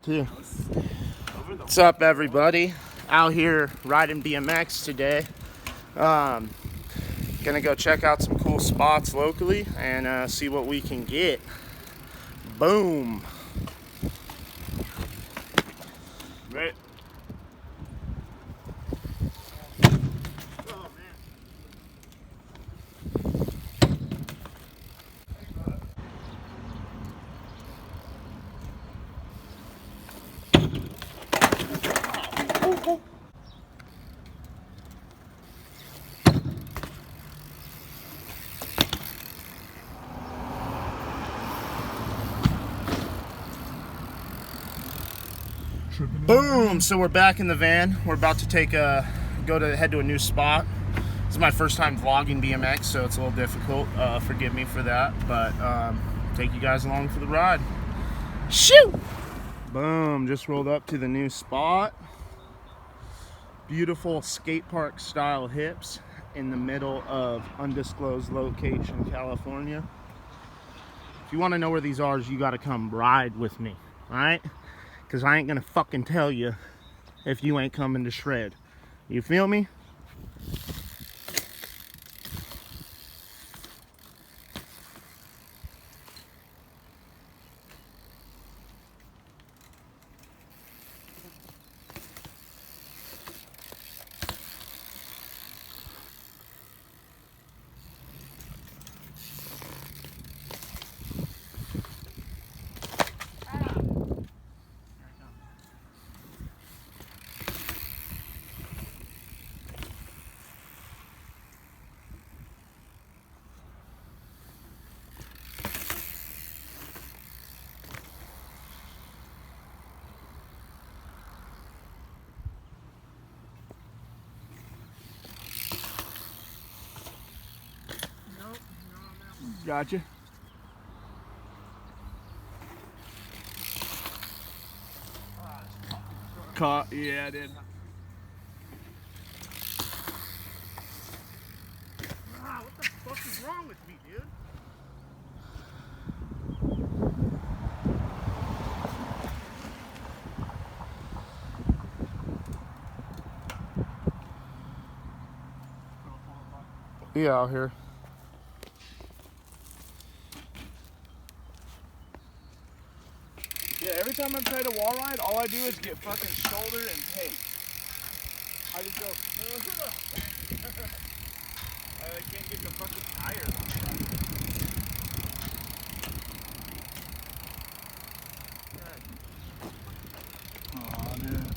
Too. What's up, everybody? Out here riding BMX today. Gonna go check out some cool spots locally and see what we can get. Boom. Right. Boom! So we're back in the van. We're about to head to a new spot. This is my first time vlogging BMX, so it's a little difficult. Forgive me for that, but take you guys along for the ride. Shoot! Boom! Just rolled up to the new spot. Beautiful skate park style hips in the middle of undisclosed location, California. If you want to know where these are, you got to come ride with me, all right? Because I ain't gonna fucking tell you if you ain't coming to shred. You feel me? Gotcha. Caught, yeah, I did. What the fuck is wrong with me, dude? Yeah, out here. Yeah, every time I try to wall ride, all I do is get fucking shoulder and peg. I just go, I can't get the fucking tires on that. Aw, dude.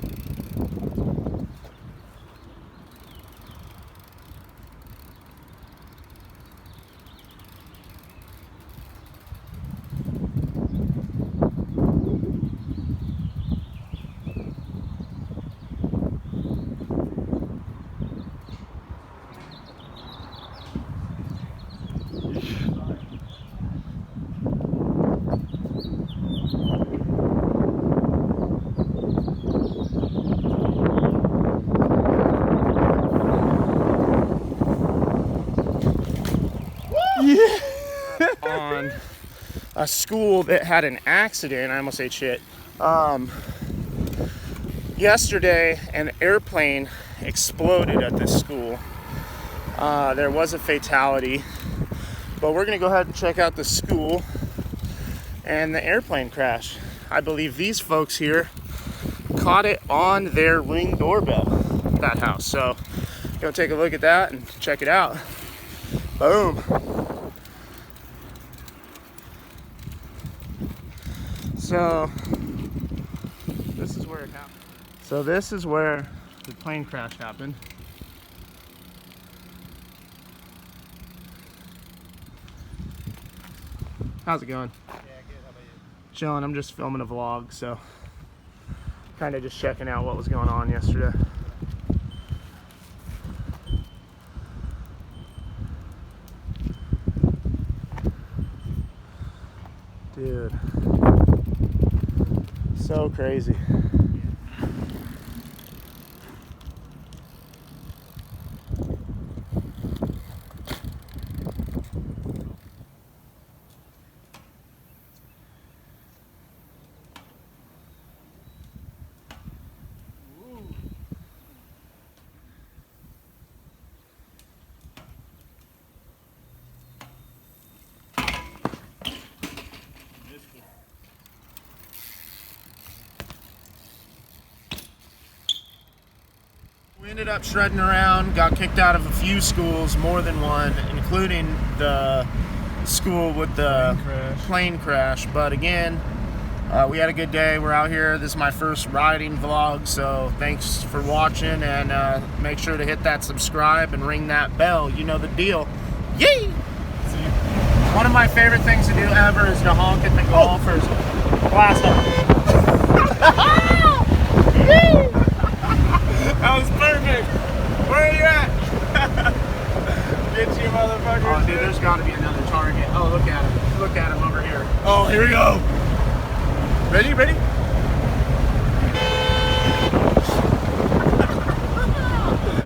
On a school that had an accident. I almost ate shit. Yesterday, an airplane exploded at this school. There was a fatality, but we're gonna go ahead and check out the school and the airplane crash. I believe these folks here caught it on their Ring doorbell, that house. So, go take a look at that and check it out. Boom. So, this is where it happened. So this is where the plane crash happened. How's it going? Yeah, good. How about you? Chilling. I'm just filming a vlog, so kind of just checking out what was going on yesterday. Dude. So crazy. We ended up shredding around, got kicked out of a few schools, more than one, including the school with the plane crash. But again, we had a good day. We're out here. This is my first riding vlog, so thanks for watching, and make sure to hit that subscribe and ring that bell. You know the deal. Yay! One of my favorite things to do ever is to honk at the golfers. Blast them.